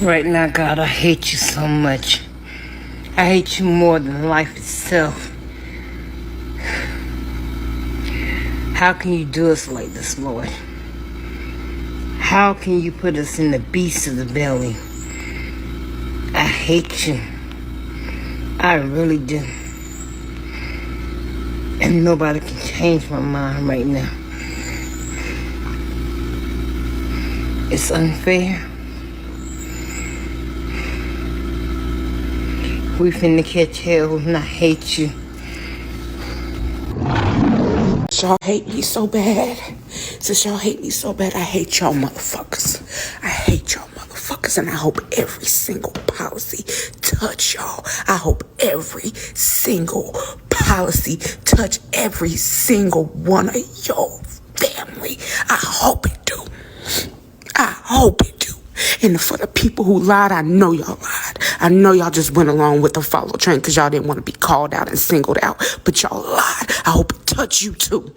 Right now, God, I hate you so much. I hate you more than life itself. How can you do us like this, Lord? How can you put us in the beast of the belly? I hate you. I really do. And nobody can change my mind right now. It's unfair. We finna catch hell and I hate you. Y'all hate me so bad. Since y'all hate me so bad, I hate y'all motherfuckers. I hate y'all motherfuckers, and I hope every single policy touch y'all. I hope every single policy touch every single one of your family. I hope it do. I hope it do. And for the people who lied, I know y'all lied. I know y'all just went along with the follow train because y'all didn't want to be called out and singled out. But y'all lied. I hope it touch you too.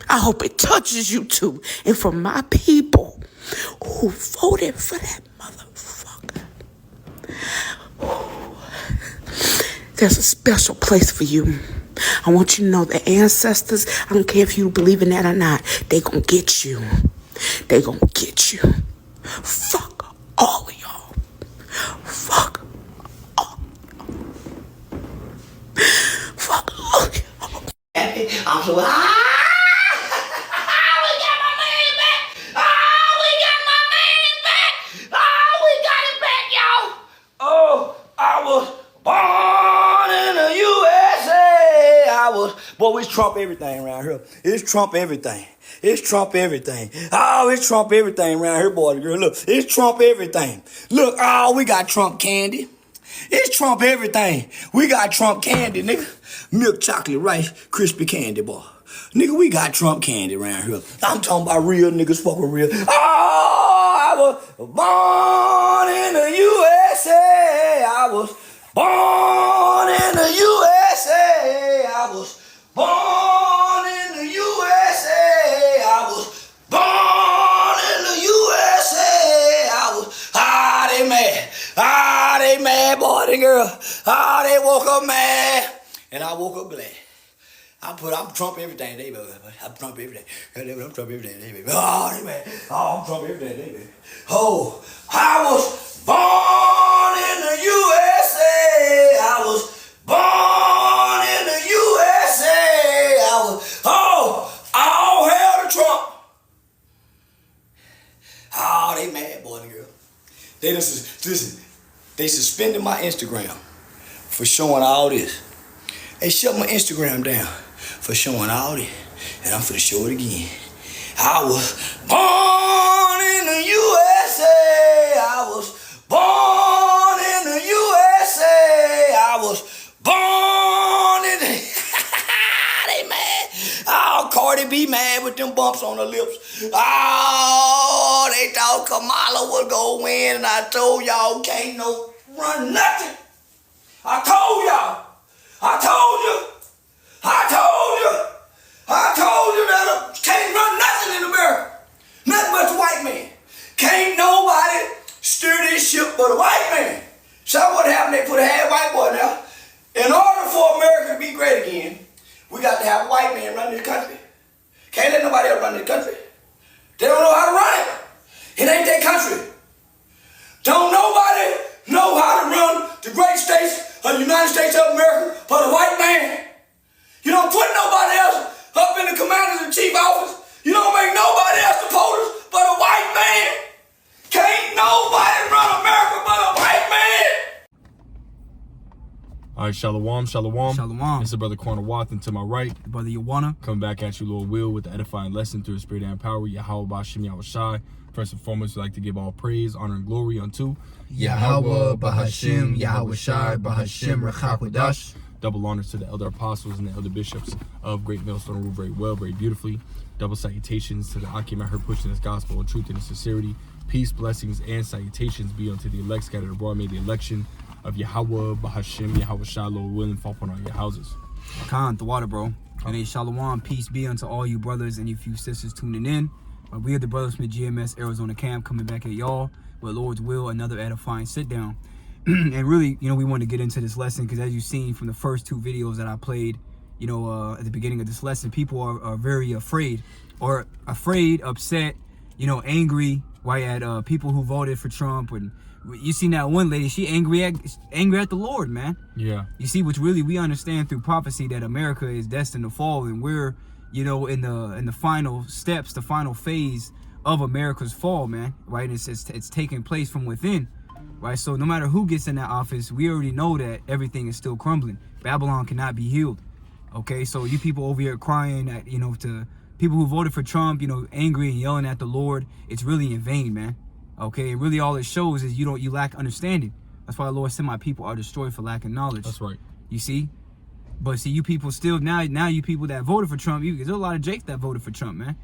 I hope it touches you too. And for my people who voted for that motherfucker, there's a special place for you. I want you to know the ancestors, I don't care if you believe in that or not, they gonna get you. They gonna get you. Fuck all of y'all. Fuck all. Fuck all of y'all. I'm so we got my man back. We got my man back. We got it back, y'all. I was born in the USA. Boy, it's Trump everything around here. It's Trump everything. It's Trump everything. It's Trump everything around here, boy. Girl, look, it's Trump everything. Look, we got Trump candy. It's Trump everything. We got Trump candy, nigga. Milk chocolate rice, crispy candy, boy. Nigga, we got Trump candy around here. I'm talking about real niggas fucking real. I was born in the USA. I was born in the USA. I was born in the USA. I was born in the USA. I was, they mad. They mad, boy and girl. They woke up mad. And I woke up glad. I'm Trump everything, baby. I'm Trump everything. I'm Trump everything, baby. They mad. I'm Trump everything, baby. I was born in the USA. I was born in the USA. I was, all hail to Trump. They mad, boy and girl. They suspended my Instagram for showing all this. They shut my Instagram down for showing all this. And I'm finna show it again. I was born in the USA. I was born in the USA. I was born in the... They mad. Cardi B mad with them bumps on her lips. They thought Kamala would go win, and I told y'all can't no run nothing. I told y'all. I told you that can't run nothing in America. Nothing but the white man. Can't nobody steer this ship but a white man. So what happened? They put a half white boy now. In order for America to be great again, we got to have a white man run this country. Can't let nobody else run this country. They don't know how to run it. It ain't their country. Don't nobody know how to run the great states of the United States of America but a white man. You don't put nobody else up in the commander-in-chief office. You don't make nobody else the POTUS but a white man. Can't nobody run America but a white man. All right, shalom. Shalom. It's the brother Corner Wathan to my right. Brother Yawana. Coming back at you, Lord Will, with the edifying lesson through the spirit and power. Yahweh Bashim Yahweh Shai. First and foremost, we'd like to give all praise, honor, and glory unto Yahweh Bahashim, Yahweh Shai, Bahashim Rechakodash. Double honors to the elder apostles and the elder bishops of Great Millstone rule very well, very beautifully. Double salutations to the Akim I heard pushing this gospel in truth and in sincerity. Peace, blessings, and salutations be unto the elect scattered abroad. May the election of Yahweh Bahashim, Yahweh Shai, Lord willing, fall upon all your houses. Khan, the water, bro. And a shalom, peace be unto all you brothers and you few sisters tuning in. We are the Brothers from the GMS Arizona camp coming back at y'all but Lord's will, another edifying sit down. And really, you know, we want to get into this lesson because as you've seen from the first 2 videos that I played, you know, at the beginning of this lesson, people are very afraid, upset, you know, angry, right, at people who voted for Trump. And you seen that one lady, she angry at the Lord, man. Yeah. You see, which really we understand through prophecy that America is destined to fall, and we're, you know, in the final steps, the final phase of America's fall, man, right? It's taking place from within, right? So no matter who gets in that office, we already know that everything is still crumbling. Babylon cannot be healed. Okay, so you people over here crying at, you know, to people who voted for Trump, you know, angry and yelling at the Lord, it's really in vain, man. Okay, and really all it shows is you lack understanding. That's why the Lord said my people are destroyed for lack of knowledge. That's right. You see? But see, you people still, now you people that voted for Trump, there's a lot of jakes that voted for Trump, man.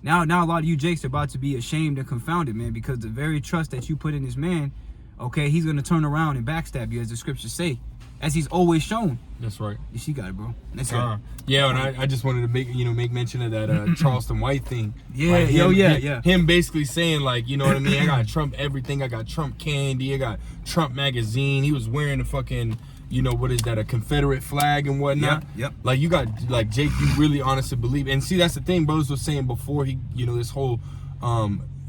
Now a lot of you jakes are about to be ashamed and confounded, man, because the very trust that you put in this man, okay, he's going to turn around and backstab you, as the scriptures say, as he's always shown. That's right. Yeah, she got it, bro. That's right. Yeah, and I just wanted to make mention of that Charleston White thing. Yeah, like him basically saying, like, you know what I mean? I got Trump everything. I got Trump candy. I got Trump magazine. He was wearing a fucking, you know, what is that, a Confederate flag and whatnot. Yep. Like, you got, like, Jake, you really honestly believe. And see, that's the thing brothers was saying before he, you know, this whole,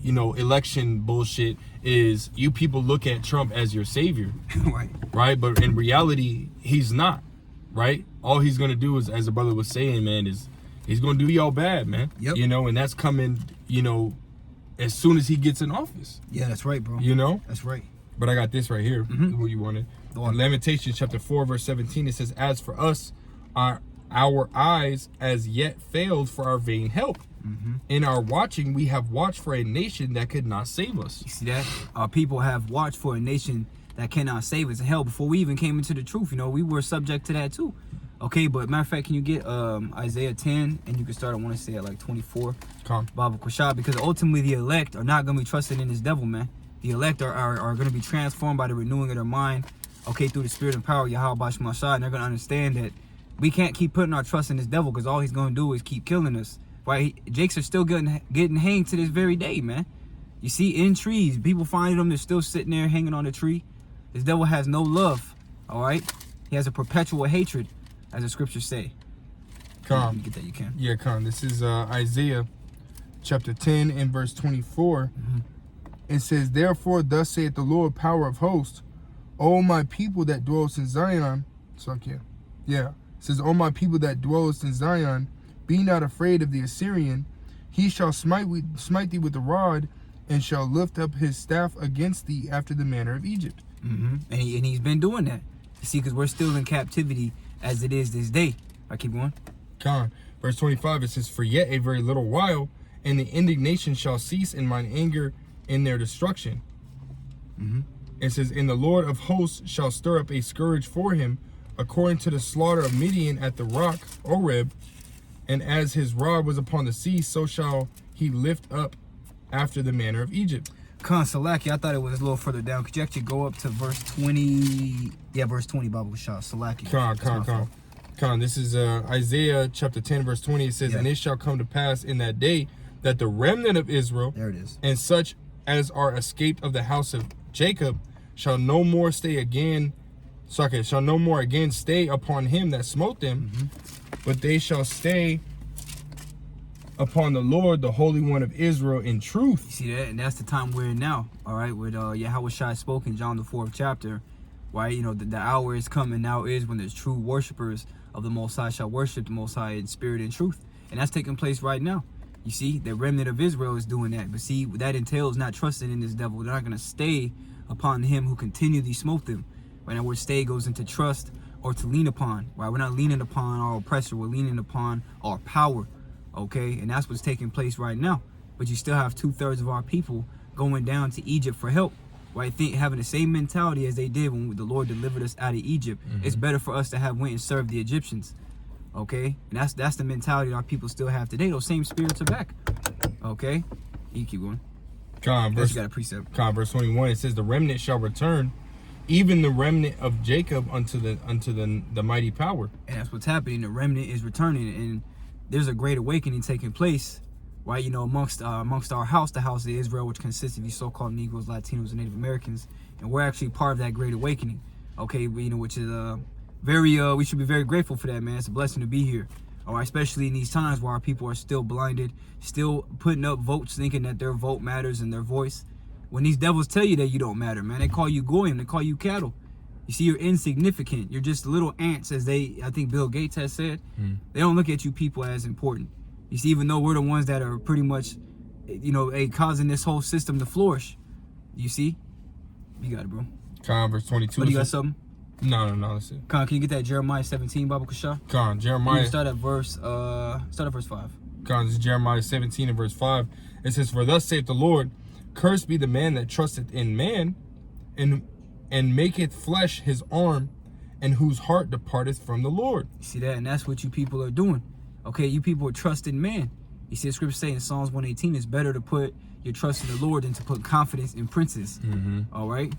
you know, election bullshit is you people look at Trump as your savior. Right? But in reality, he's not. Right? All he's going to do is, as the brother was saying, man, is he's going to do y'all bad, man. Yep. You know, and that's coming, you know, as soon as he gets in office. Yeah, that's right, bro. You know? That's right. But I got this right here, what you wanted. In Lamentations chapter 4, verse 17, it says, as for us, our eyes as yet failed for our vain help. In our watching, we have watched for a nation that could not save us. You see that? Our people have watched for a nation that cannot save us. And hell, before we even came into the truth, you know, we were subject to that too. Okay, but matter of fact, can you get Isaiah 10, and you can start, I want to say, at like 24. Bible Kushab, because ultimately the elect are not going to be trusting in this devil, man. The elect are going to be transformed by the renewing of their mind, okay, through the spirit and power of Yahweh Bashmashah, and they're going to understand that we can't keep putting our trust in this devil, because all he's going to do is keep killing us. Right? Jakes are still getting hanged to this very day, man. You see, in trees, people finding them, they're still sitting there hanging on a tree. This devil has no love, all right? He has a perpetual hatred, as the scriptures say. Come. You get that, you can. Yeah, come. This is Isaiah chapter 10 and verse 24. It says, therefore, thus saith the Lord, power of hosts, O my people that dwellest in Zion. It says, O my people that dwellest in Zion, be not afraid of the Assyrian. He shall smite thee with a rod, and shall lift up his staff against thee after the manner of Egypt. And he's been doing that. You see, because we're still in captivity as it is this day. I keep going. Con. Verse 25, it says, for yet a very little while, and the indignation shall cease, and mine anger in their destruction. It says, and the Lord of hosts shall stir up a scourge for him, according to the slaughter of Midian at the rock Oreb. And as his rod was upon the sea, so shall he lift up after the manner of Egypt. Con, Salaki, I thought it was a little further down. Could you actually go up to verse 20? Yeah, verse 20, Bible Shah. Salaki. Con. This is Isaiah chapter 10, verse 20. It says, and it shall come to pass in that day that the remnant of Israel, there it is, and such as are escaped of the house of Jacob, shall no more stay again stay upon him that smote them, but they shall stay upon the Lord, the Holy One of Israel, in truth. You see that? And that's the time we're in now, all right? With Yahweh Shai spoke in John the 4th chapter, right? You know, the hour is coming, now is when there's true worshipers of the Most High shall worship the Most High in spirit and truth. And that's taking place right now. You see, the remnant of Israel is doing that. But see, that entails not trusting in this devil. They're not going to stay upon him who continually smote them. Right now, where stay goes into trust or to lean upon. Right? We're not leaning upon our oppressor. We're leaning upon our power. Okay? And that's what's taking place right now. But you still have 2/3 of our people going down to Egypt for help. Right? Having the same mentality as they did when the Lord delivered us out of Egypt. It's better for us to have went and served the Egyptians. Okay? And that's the mentality that our people still have today. Those same spirits are back. Okay? You keep going. Verse 21, it says, the remnant shall return, even the remnant of Jacob unto the mighty power. And that's what's happening. The remnant is returning, and there's a great awakening taking place, right? You know, amongst our house, the house of Israel, which consists of these so-called Negroes, Latinos, and Native Americans, and we're actually part of that great awakening. Okay, you know, which is we should be very grateful for that, man. It's a blessing to be here. All right, especially in these times where our people are still blinded, still putting up votes, thinking that their vote matters and their voice. When these devils tell you that you don't matter, man, they call you goyim, they call you cattle. You see, you're insignificant. You're just little ants, as I think Bill Gates has said. They don't look at you people as important. You see, even though we're the ones that are pretty much, you know, causing this whole system to flourish. You see? You got it, bro. Verse 22. Oh, you got something? No, that's it. Can you get that Jeremiah 17, Baba Kasha? Jeremiah. Start at verse 5. This is Jeremiah 17 and verse 5. It says, "For thus saith the Lord, cursed be the man that trusteth in man, and maketh flesh his arm, and whose heart departeth from the Lord." You see that? And that's what you people are doing. Okay, you people are trusting man. You see the scripture say in Psalms 118, it's better to put your trust in the Lord than to put confidence in princes. All right?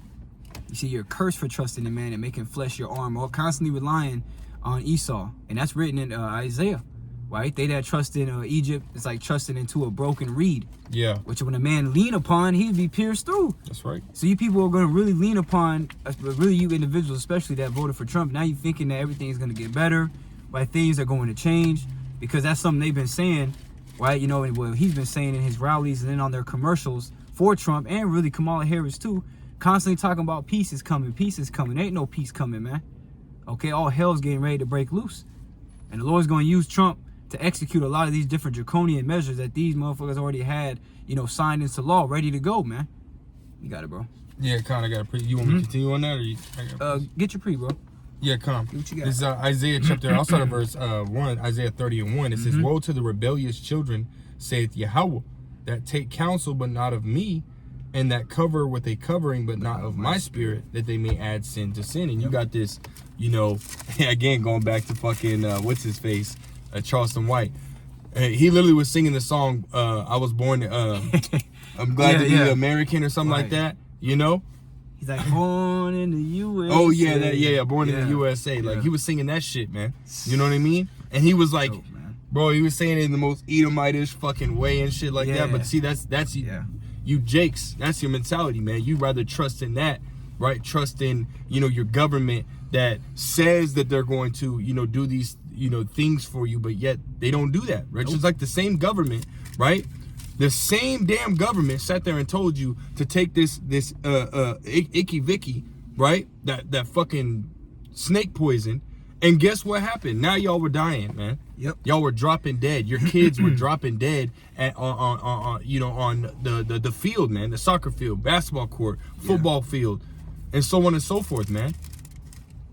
You see, you're cursed for trusting in man and making flesh your arm, or constantly relying on Esau. And that's written in Isaiah, right? They that trust in Egypt, it's like trusting into a broken reed. Yeah. Which when a man lean upon, he'd be pierced through. That's right. So you people are going to really lean upon, really you individuals, especially that voted for Trump. Now you're thinking that everything is going to get better, right? Things are going to change, because that's something they've been saying, right? You know, and what he's been saying in his rallies and then on their commercials for Trump, and really Kamala Harris too, constantly talking about peace is coming, peace is coming. Ain't no peace coming, man. Okay, all hell's getting ready to break loose. And the Lord's going to use Trump to execute a lot of these different draconian measures that these motherfuckers already had, you know, signed into law, ready to go, man. You got it, bro. Yeah, Con, I got a pre. You want me to continue on that, or get your pre, bro. Yeah, Con. What you got? This is Isaiah chapter, I'll start at verse 1, Isaiah 30 and 1. It says, "Woe to the rebellious children, saith Yahweh, that take counsel, but not of me, and that cover with a covering, but not of my spirit, that they may add sin to sin." And you got this, you know, again, going back to fucking, what's his face? Charleston White. He literally was singing the song, I was born, I'm glad to be American or something like that, you know? He's like, born in the USA. Oh, yeah, born in the USA. Like, he was singing that shit, man. You know what I mean? And he was like, bro, he was saying it in the most Edomitish fucking way and shit like that. But see, that's you Jakes. That's your mentality, man. You rather trust in that, right? Trust in, you know, your government that says that they're going to, you know, do these, you know, things for you, but yet they don't do that, right? It's like the same government, right? The same damn government sat there and told you to take this icky vicky, right? That fucking snake poison. And guess what happened? Now y'all were dying, man. Yep. Y'all were dropping dead. Your kids were dropping dead on you know, on the field, man. The soccer field, basketball court, football field, and so on and so forth, man.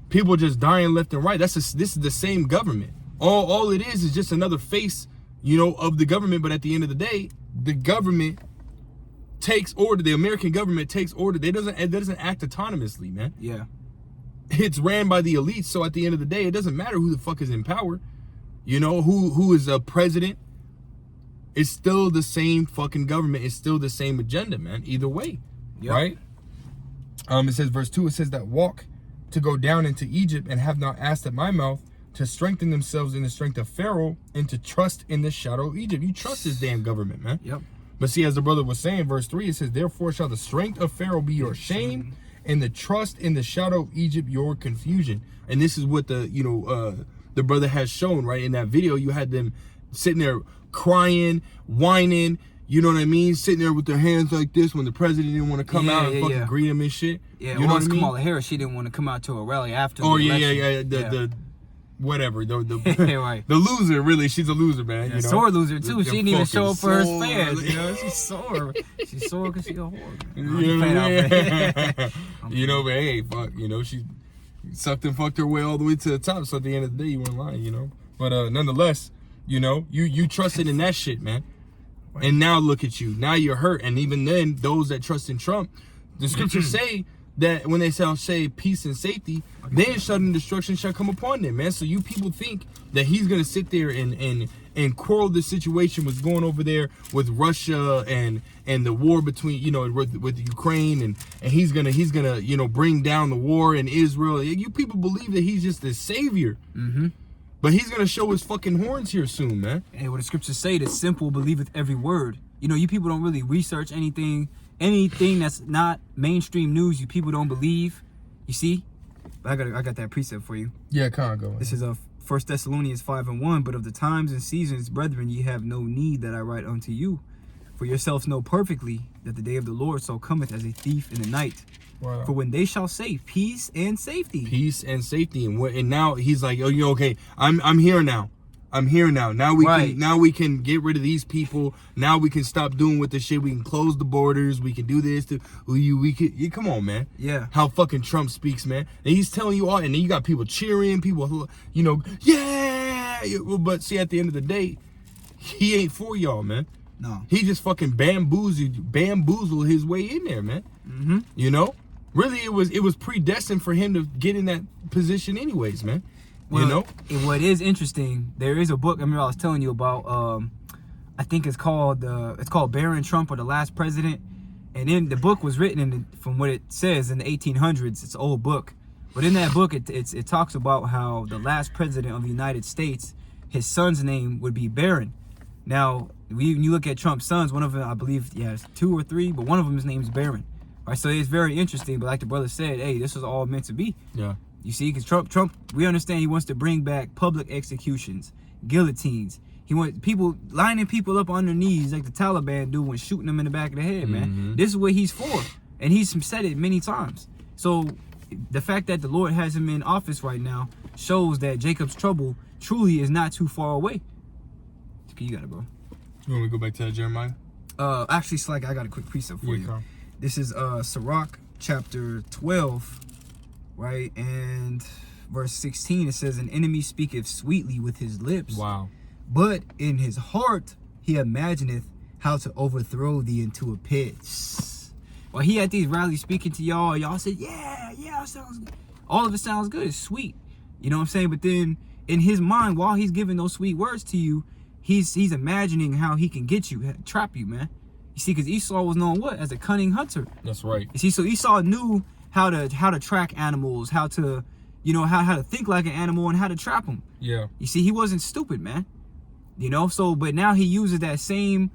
People just dying left and right. This is the same government. All it is just another face, you know, of the government. But at the end of the day, the government takes order. The American government takes order. It doesn't act autonomously, man. Yeah. It's ran by the elites. So at the end of the day, it doesn't matter who the fuck is in power. You know, who is a president. It's still the same fucking government. It's still the same agenda, man. Either way, right? It says, verse 2, it says that walk to go down into Egypt and have not asked at my mouth, to strengthen themselves in the strength of Pharaoh and to trust in the shadow of Egypt. You trust this damn government, man. Yep. But see, as the brother was saying, verse 3, it says, therefore shall the strength of Pharaoh be your shame, and the trust in the shadow of Egypt your confusion. And this is what the, you know, the brother has shown, right? In that video, you had them sitting there crying, whining, you know what I mean? Sitting there with their hands like this when the president didn't want to come out and fucking greet him and shit. Yeah, you know what I mean? Kamala Harris, she didn't want to come out to a rally after the election. The whatever, the right. The loser, really, she's a loser, man. Yeah, you know? sore loser too. She didn't even show up for her fans. You know, she's sore. She's sore because she's a whore. You know, but hey, fuck, you know, she sucked and fucked her way all the way to the top. So at the end of the day, you weren't lying, you know. But nonetheless, you know, you trusted in that shit, man. Right. And now look at you. Now you're hurt. And even then, those that trust in Trump, the scriptures say that when they shall say peace and safety, then sudden destruction shall come upon them, man. So you people think that he's gonna sit there and quarrel the situation what's going over there with Russia and the war between, you know, with Ukraine, and he's gonna you know, bring down the war in Israel. You people believe that he's just the savior. But he's gonna show his fucking horns here soon, man. Hey, what the scriptures say, the simple believeth every word. You know, you people don't really research anything that's not mainstream news. You people don't believe. You see? But I got that precept for you. Yeah, kind of go. This is 1 Thessalonians 5:1. But of the times and seasons, brethren, ye have no need that I write unto you. For yourselves know perfectly that the day of the Lord so cometh as a thief in the night. Wow. For when they shall say peace and safety. Peace and safety, and now he's like, oh, you okay? I'm here now. I'm here now. Now we can get rid of these people. Now we can stop doing with the shit. We can close the borders. We can do this. Come on, man. Yeah. How fucking Trump speaks, man. And he's telling you all, and then you got people cheering, people who, you know, yeah. But see, at the end of the day, he ain't for y'all, man. No. He just fucking bamboozled his way in there, man. Mm-hmm. You know, really, it was predestined for him to get in that position, anyways, man. Well, you know, and what is interesting, there is a book I remember I was telling you about. I think it's called Baron Trump or the Last President, and then the book was written from what it says in the 1800s. It's an old book, but in that book it talks about how the last president of the United States, his son's name would be Baron. Now, when you look at Trump's sons, one of them, I believe, it's 2 or 3, but one of them, his name's Baron. All right, so it's very interesting. But like the brother said, hey, this was all meant to be. Yeah. You see, because Trump, we understand he wants to bring back public executions, guillotines. He wants people lining people up on their knees like the Taliban do when shooting them in the back of the head, man. Mm-hmm. This is what he's for. And he's said it many times. So the fact that the Lord has him in office right now shows that Jacob's trouble truly is not too far away. You got it, bro. You want me to go back to that Jeremiah? Actually, Slack, I got a quick precept for you. Come. This is Sirach chapter 12, right? And verse 16, it says, an enemy speaketh sweetly with his lips. Wow. But in his heart he imagineth how to overthrow thee into a pit. While he at these rallies speaking to y'all said, yeah, sounds good. All of it sounds good. It's sweet. You know what I'm saying? But then in his mind, while he's giving those sweet words to you, he's imagining how he can get you, trap you, man. You see, because Esau was known what? As a cunning hunter. That's right. You see, so Esau knew how to track animals, how to, you know, how to think like an animal and how to trap them. Yeah. You see, he wasn't stupid, man. You know, so, but now he uses that same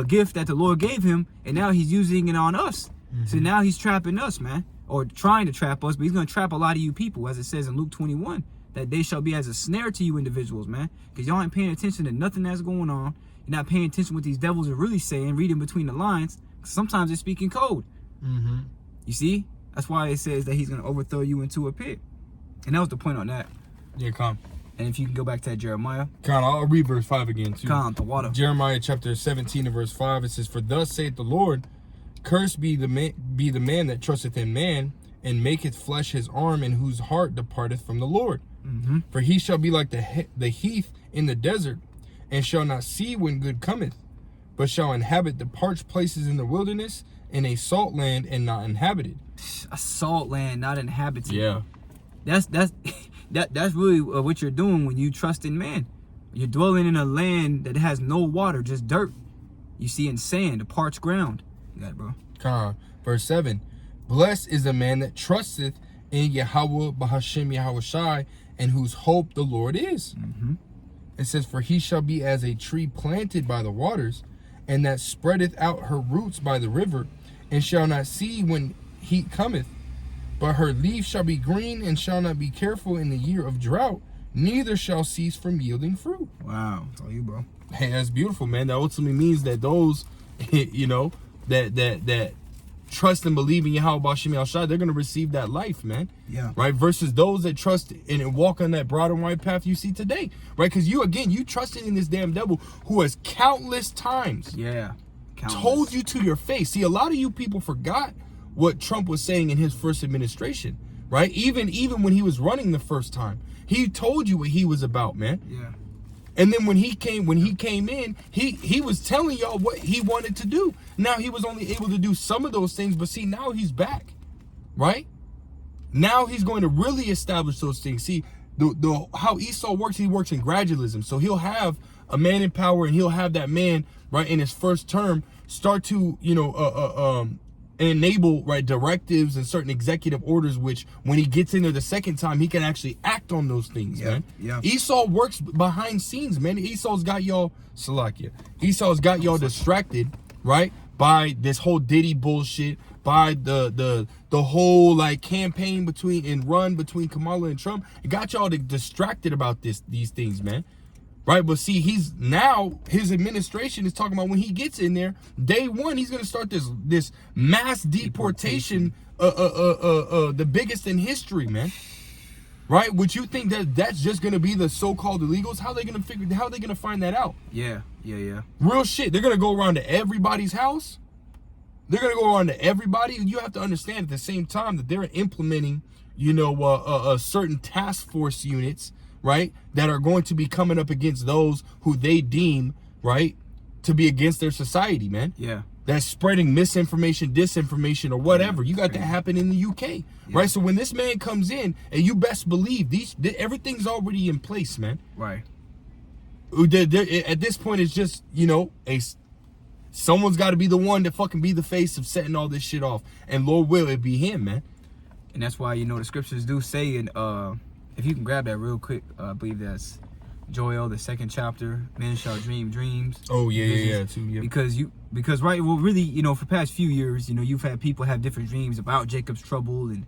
gift that the Lord gave him, and now he's using it on us. Mm-hmm. So now he's trapping us, man, or trying to trap us, but he's going to trap a lot of you people, as it says in Luke 21, that they shall be as a snare to you individuals, man, because y'all ain't paying attention to nothing that's going on. You're not paying attention to what these devils are really saying, reading between the lines. Sometimes they're speaking code. Mm-hmm. You see? That's why it says that he's going to overthrow you into a pit. And that was the point on that. Yeah, come. And if you can go back to that Jeremiah. Come, I'll read verse 5 again, too. Come, the water. Jeremiah chapter 17 and verse 5, it says, for thus saith the Lord, cursed be the man that trusteth in man, and maketh flesh his arm, and whose heart departeth from the Lord. Mm-hmm. For he shall be like the heath in the desert, and shall not see when good cometh, but shall inhabit the parched places in the wilderness, in a salt land and not inhabited. A salt land, not inhabited. Yeah. That's really what you're doing when you trust in man. You're dwelling in a land that has no water, just dirt. You see, in sand, a parched ground. You got it, bro. Verse 7. Blessed is the man that trusteth in Yahweh Bahashem Yahushai, and whose hope the Lord is. Mm-hmm. It says, for he shall be as a tree planted by the waters, and that spreadeth out her roots by the river, and shall not see when heat cometh. But her leaf shall be green, and shall not be careful in the year of drought, neither shall cease from yielding fruit. Wow, it's all you, bro. Hey, that's beautiful, man. That ultimately means that those, you know, that trust and believe in Yahweh Bashim Al-Shai, they're going to receive that life, man. Yeah. Right? Versus those that trust and walk on that broad and wide path you see today. Right? Because you trusted in this damn devil who has countless times told you to your face. See, a lot of you people forgot what Trump was saying in his first administration, right? Even when he was running the first time, he told you what he was about, man. Yeah. And then when he came in, he was telling y'all what he wanted to do. Now he was only able to do some of those things, but see, now he's back, right? Now he's going to really establish those things. See, the how Esau works, he works in gradualism. So he'll have a man in power, and he'll have that man, right, in his first term start to, enable, right, directives and certain executive orders, which when he gets in there the second time, he can actually act on those things, man. Yeah. Esau works behind scenes, man. Esau's got y'all, Salakia. Esau's got y'all distracted, right, by this whole Diddy bullshit, by the whole like campaign between Kamala and Trump. It got y'all distracted about these things, man. Right, but see, his administration is talking about when he gets in there, day one, he's gonna start this mass deportation, the biggest in history, man. Right? Would you think that that's just gonna be the so-called illegals? How are they gonna find that out? Yeah. Real shit. They're gonna go around to everybody's house. They're gonna go around to everybody. You have to understand at the same time that they're implementing, certain task force units, right, that are going to be coming up against those who they deem, right, to be against their society, man. Yeah. That's spreading misinformation, disinformation, or whatever. You got that happen in the UK, right? So when this man comes in, and you best believe everything's already in place, man. Right. At this point, it's just, someone's got to be the one to fucking be the face of setting all this shit off, and Lord will it be him, man. And that's why, the scriptures do say, and if you can grab that real quick, I believe that's Joel, the 2nd chapter. Men shall dream dreams. Oh yeah. Because right, well, really, for the past few years, you've had people have different dreams about Jacob's trouble and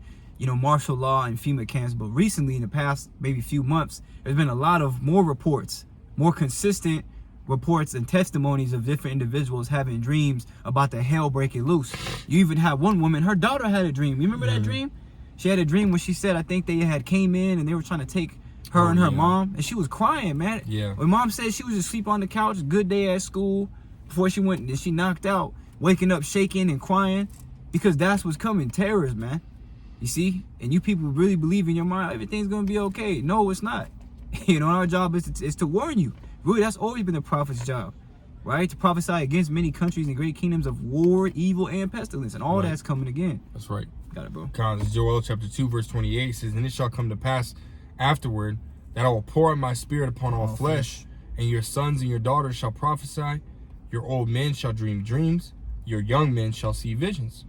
martial law and FEMA camps. But recently, in the past maybe few months, there's been a lot of more reports, more consistent reports and testimonies of different individuals having dreams about the hell breaking loose. You even had one woman, her daughter had a dream. You remember that dream? She had a dream where she said, I think they had came in and they were trying to take her and her mom, and she was crying, man. Yeah. When mom said she was asleep on the couch, good day at school, before she went, and she knocked out, waking up shaking and crying, because that's what's coming, terrors, man. You see? And you people really believe in your mind, everything's gonna be okay. No, it's not. Our job is to warn you. Really, that's always been the prophet's job, right? To prophesy against many countries and great kingdoms of war, evil, and pestilence, and all that's coming again. That's right. Got it, bro. This is Joel chapter 2, verse 28 says, and it shall come to pass afterward that I will pour out my spirit upon all flesh, and your sons and your daughters shall prophesy, your old men shall dream dreams, your young men shall see visions.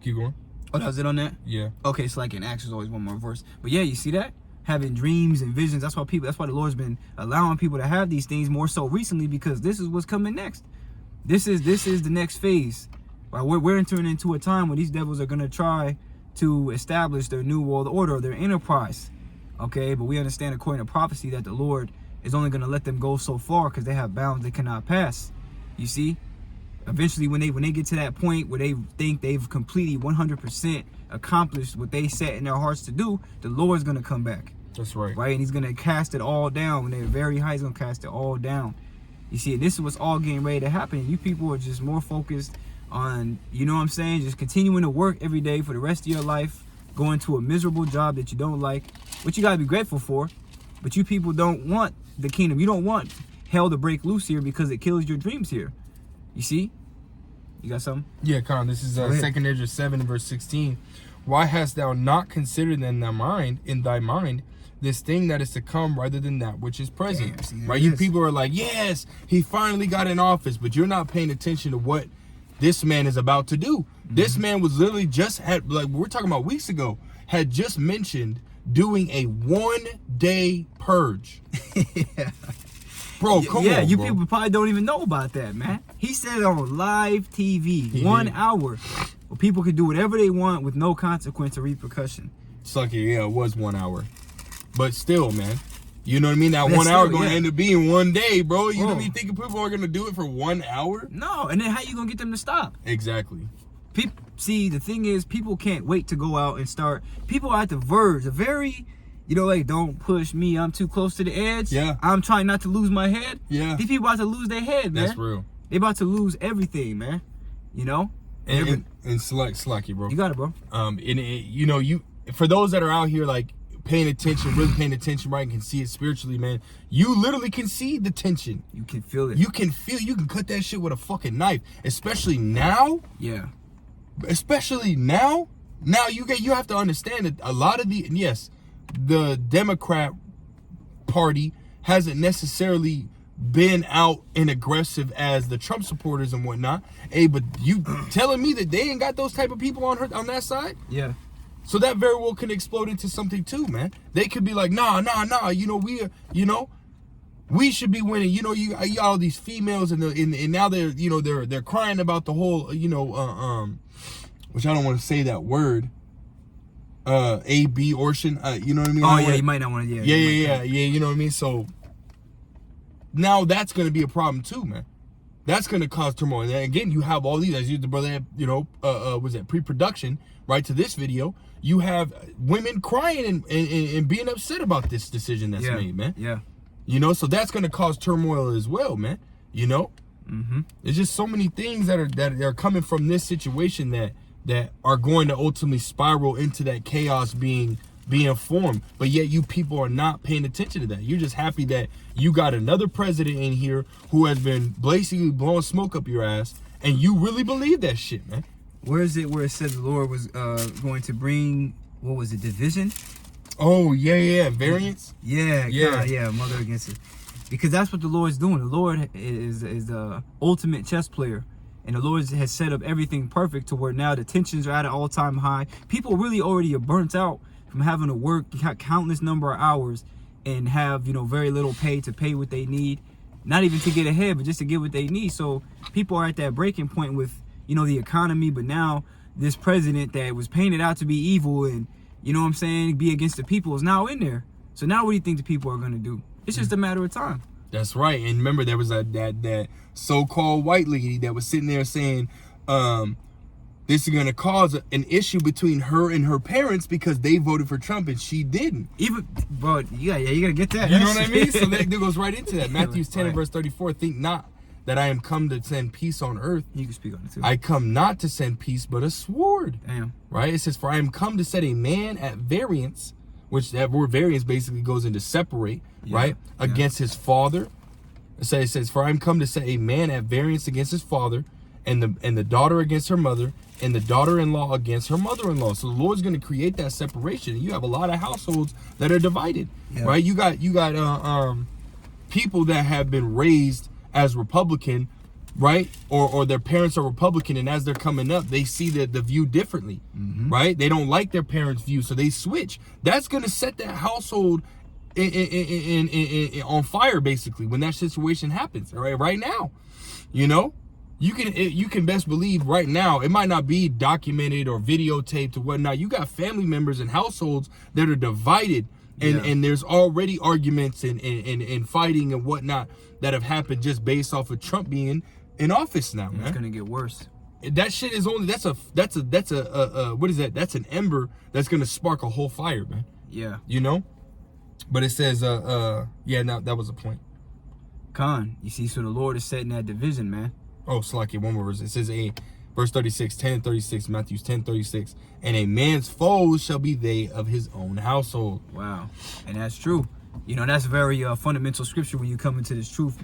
Keep going. Oh, that was it on that? Yeah. Okay, it's like in Acts there's always one more verse. But yeah, you see that? Having dreams and visions. That's why the Lord's been allowing people to have these things more so recently, because this is what's coming next. This is the next phase. Right? We're entering into a time where these devils are gonna try to establish their new world order, their enterprise. Okay, but we understand according to prophecy that the Lord is only gonna let them go so far because they have bounds they cannot pass. You see? Eventually, when they get to that point where they think they've completely 100% accomplished what they set in their hearts to do, the Lord's gonna come back. That's right. Right, and he's gonna cast it all down. When they're very high, he's gonna cast it all down. You see, this is what's all getting ready to happen. You people are just more focused on, just continuing to work every day for the rest of your life, going to a miserable job that you don't like, which you gotta be grateful for. But you people don't want the kingdom. You don't want hell to break loose here because it kills your dreams here. You see? You got something? Yeah, this is 2nd Ezra 7 verse 16. Why hast thou not considered in thy mind this thing that is to come rather than that which is present? Damn, see, right? You people are like, yes, he finally got in office, but you're not paying attention to what this man is about to do. This man was literally we're talking about weeks ago, had just mentioned doing a 1-day purge. Bro, come on, Yeah, you bro. people probably don't even know about that, man. He said it on live TV, 1 hour, where people can do whatever they want with no consequence or repercussion. Sucky, yeah, it was 1 hour. But still, man. You know what I mean? That But 1 hour still, going to yeah. end up being 1 day, bro. You know what I Bro. mean? Thinking people are going to do it for 1 hour? No, and then how you gonna get them to stop? Exactly. See, the thing is, people can't wait to go out and start. People are at the verge, a very, don't push me, I'm too close to the edge. Yeah. I'm trying not to lose my head. Yeah. These people about to lose their head, man. That's real. They about to lose everything, man. And Slacky, bro. You got it, bro. You for those that are out here like paying attention, really paying attention, right, and can see it spiritually, man, you literally can see the tension. You can feel it. You can cut that shit with a fucking knife, especially now. Yeah. Especially now. Now you have to understand that a lot of the Democrat Party hasn't necessarily been out and aggressive as the Trump supporters and whatnot. Hey, but you telling me that they ain't got those type of people on that side? Yeah. So that very well can explode into something too, man. They could be like, nah. We should be winning. You got all these females and now they're crying about the whole, which I don't want to say that word. Abortion. You know what I mean? Oh yeah, you might not want to. Yeah. You know what I mean? So now that's going to be a problem too, man. That's going to cause turmoil. And again, you have all these, as the brother had, was that pre-production, right, to this video. You have women crying and being upset about this decision that's made, man. Yeah. So that's going to cause turmoil as well, man. Mm-hmm. There's just so many things that are coming from this situation that are going to ultimately spiral into that chaos being formed. But yet you people are not paying attention to that. You're just happy that you got another president in here who has been basically blowing smoke up your ass, and you really believe that shit, man. Where is it where it said the Lord was going to bring, what was it, division? Oh, yeah, variance? Yeah, mother against it. Because that's what the Lord's doing. The Lord is the ultimate chess player. And the Lord has set up everything perfect to where now the tensions are at an all-time high. People really already are burnt out from having to work countless number of hours and have, very little pay to pay what they need. Not even to get ahead, but just to get what they need. So people are at that breaking point with, the economy. But now this president that was painted out to be evil and, be against the people is now in there. So now what do you think the people are going to do? It's just a matter of time. That's right. And remember, there was that so-called white lady that was sitting there saying, this is going to cause an issue between her and her parents because they voted for Trump and she didn't. But you got to get that. You know what I mean? So that goes right into that. Matthew 10 and verse 34, think not that I am come to send peace on earth. You can speak on it too. I come not to send peace, but a sword. Damn. Right? It says, for I am come to set a man at variance, which that word variance basically goes into separate, right? Yeah. Against his father. So it says, for I am come to set a man at variance against his father, and the daughter against her mother, and the daughter-in-law against her mother-in-law. So the Lord's going to create that separation. And you have a lot of households that are divided, right? You got people that have been raised as Republican, right? Or their parents are Republican, and as they're coming up, they see the view differently, right? They don't like their parents' view, so they switch. That's going to set that household on fire, basically, when that situation happens. All right now, you can best believe right now, it might not be documented or videotaped or whatnot. You got family members and households that are divided, and there's already arguments and fighting and whatnot that have happened just based off of Trump being in office now, man. It's gonna get worse. That shit is only that's a what is that? That's an ember that's gonna spark a whole fire, man. Yeah. But it says now that was a point. Khan, you see, so the Lord is setting that division, man. Oh, Slaki, one more verse. It says verse 36, 10:36, Matthew 10:36, and a man's foes shall be they of his own household. Wow. And that's true. That's very fundamental scripture when you come into this truth,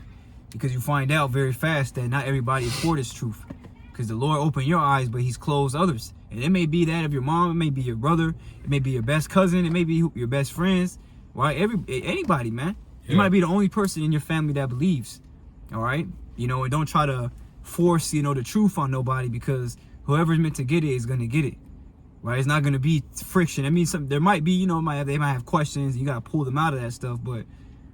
because you find out very fast that not everybody is for this truth, because the Lord opened your eyes, but he's closed others. And it may be that of your mom, it may be your brother, it may be your best cousin, it may be your best friends, right? Anybody, man. You might be the only person in your family that believes, all right? And don't try to force, the truth on nobody, because whoever's meant to get it is going to get it, right? It's not going to be friction. I mean, there might be, they might have questions. You got to pull them out of that stuff. But,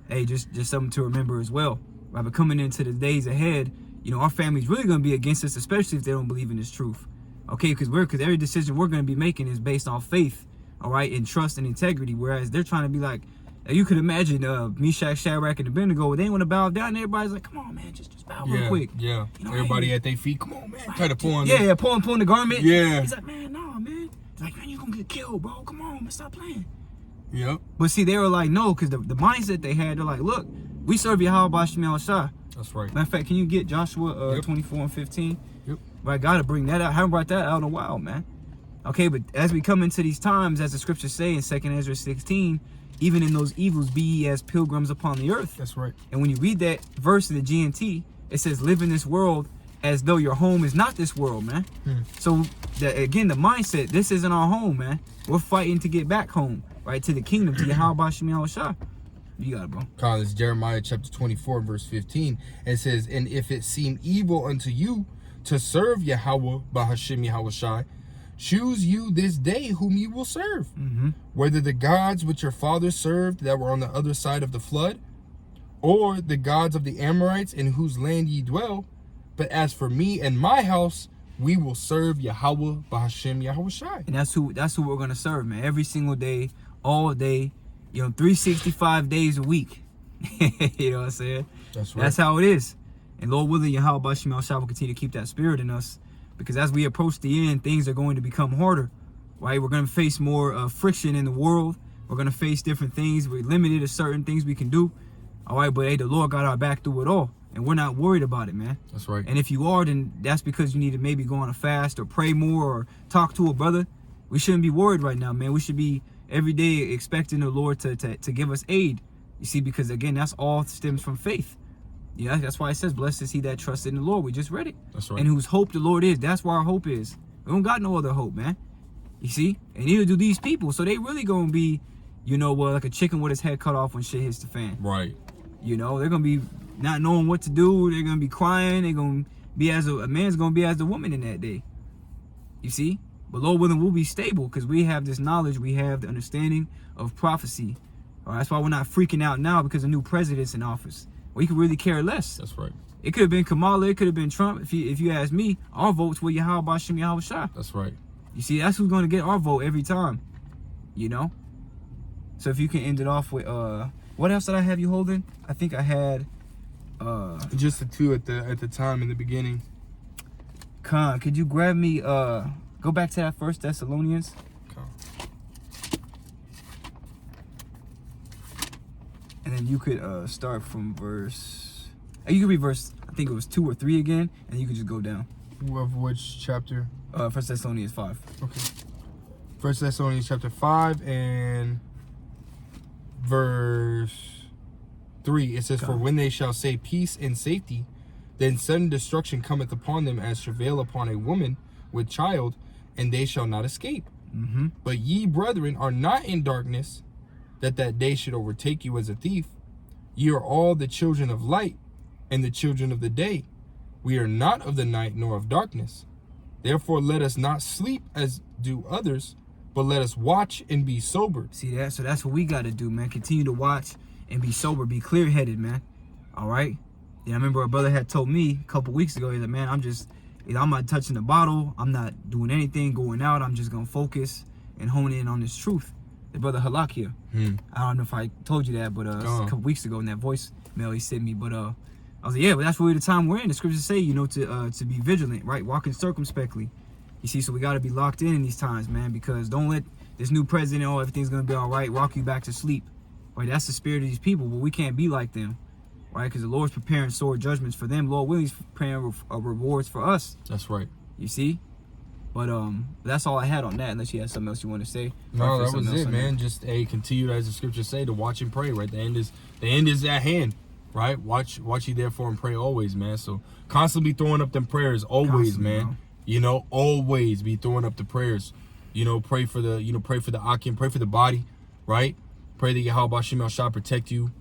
hey, just something to remember as well. Right? But coming into the days ahead, our family's really going to be against us, especially if they don't believe in this truth, okay? Because every decision we're going to be making is based on faith, all right, and trust and integrity, whereas they're trying to be like, you could imagine Meshach, Shadrach, and Abednego, they want to bow down, and everybody's like, come on, man, just bow real quick. Yeah, everybody at their feet, come on, man. Try to pull on pulling the garment. Yeah. He's like, man, no, man. He's like, man, you're going to get killed, bro. Come on, man, stop playing. Yep. But see, they were like, no, because the mindset they had, they're like, look, we serve Yahweh Shemel Shah. That's right. Matter of fact, can you get Joshua 24 and 15? Yep. But I got to bring that out. I haven't brought that out in a while, man. Okay, but as we come into these times, as the scriptures say in 2 Ezra 16, even in those evils, be ye as pilgrims upon the earth. That's right. And when you read that verse in the GNT, it says, live in this world as though your home is not this world, man. So, again, the mindset, this isn't our home, man. We're fighting to get back home, right, to the kingdom, to Yahweh Shemel Shah. You got it, bro. Colin, it's Jeremiah chapter 24, verse 15. It says, and if it seem evil unto you to serve Yahweh Bahashim Yahushai, choose you this day whom you will serve. Whether the gods which your fathers served that were on the other side of the flood, or the gods of the Amorites in whose land ye dwell. But as for me and my house, we will serve Yahweh Bahashim Yahushai. And that's who we're gonna serve, man. Every single day, all day, 365 days a week. You know what I'm saying? That's right. That's how it is. And Lord willing, Yahweh Bahashim Yahushai will continue to keep that spirit in us, because as we approach the end, things are going to become harder, right? We're gonna face more friction in the world. We're gonna face different things. We're limited to certain things we can do. All right, but hey, the Lord got our back through it all, and we're not worried about it, man. That's right. And if you are, then that's because you need to maybe go on a fast or pray more or talk to a brother. We shouldn't be worried right now, man. We should be every day expecting the Lord to give us aid. You see, because again, that's all stems from faith. Yeah, that's why it says, blessed is he that trusts in the Lord. We just read it. That's right. And whose hope the Lord is. That's where our hope is. We don't got no other hope, man. You see? And neither do these people. So they really going to be, like a chicken with its head cut off when shit hits the fan. Right. They're going to be not knowing what to do. They're going to be crying. They're going to be as a man's going to be as the woman in that day. You see? But Lord willing, we'll be stable because we have this knowledge. We have the understanding of prophecy. All right, that's why we're not freaking out now because a new president's in office. We could really care less. That's right. It could have been Kamala. It could have been Trump. If you ask me, our votes were Yahweh Bashim Yahushai. That's right. You see, that's who's going to get our vote every time. So if you can end it off with what else did I have you holding? I think I had just the two at the time in the beginning. Khan, could you grab me go back to that 1 Thessalonians? And then you could start from verse. You could read verse. I think it was 2 or 3 again, and you could just go down. Of which chapter? 1 Thessalonians 5. Okay. 1 Thessalonians chapter 5 and verse 3. It says, for when they shall say peace and safety, then sudden destruction cometh upon them as travail upon a woman with child, and they shall not escape. But ye, brethren, are not in darkness, that day should overtake you as a thief. Ye are all the children of light and the children of the day. We are not of the night nor of darkness. Therefore let us not sleep as do others, but let us watch and be sober. See that? So that's what we got to do, man. Continue to watch and be sober, be clear-headed, man. All right? Yeah, I remember a brother had told me a couple weeks ago, he's like, man, I'm not touching the bottle. I'm not doing anything, going out. I'm just going to focus and hone in on this truth. The brother Halak here. I don't know if I told you that, but a couple weeks ago in that voicemail he sent me. But I was like, yeah, but that's really the time we're in. The scriptures say, to be vigilant, right? Walking circumspectly. You see, so we got to be locked in these times, man, because don't let this new president, everything's going to be all right, rock you back to sleep. Right? That's the spirit of these people, but we can't be like them. Right? Because the Lord's preparing sore judgments for them. Lord willing, He's preparing rewards for us. That's right. You see? But that's all I had on that, unless you had something else you want to say. No, that was it, man. Just continue, as the scriptures say, to watch and pray, right? The end is at hand, right? Watch ye therefore and pray always, man. So constantly throwing up them prayers always, man. Bro. Always be throwing up the prayers. Pray for the Akim, pray for the body, right? Pray that Yahweh Bashim Yahushai protect you.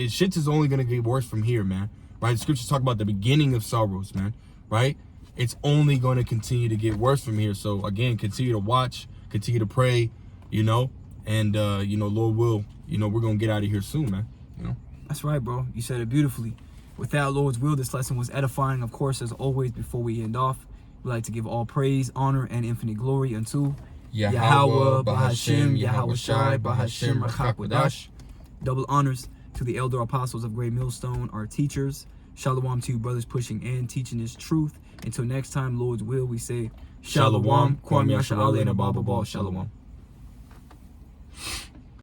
Shit is only gonna get worse from here, man. Right? The scriptures talk about the beginning of sorrows, man. Right? It's only going to continue to get worse from here. So again, continue to watch, continue to pray, and Lord will, we're gonna get out of here soon, man. That's right, bro. You said it beautifully. Without Lord's will, this lesson was edifying. Of course, as always, before we end off, we like to give all praise, honor, and infinite glory unto Yahweh, Bahashim, Yahushai, Bahashim, Rachakwadash. Double honors to the elder apostles of Great Millstone, our teachers. Shalom to you, brothers, pushing and teaching this truth. Until next time, Lord's will, we say Shalom, Kwam Yasha Allah, and Abba Shalom.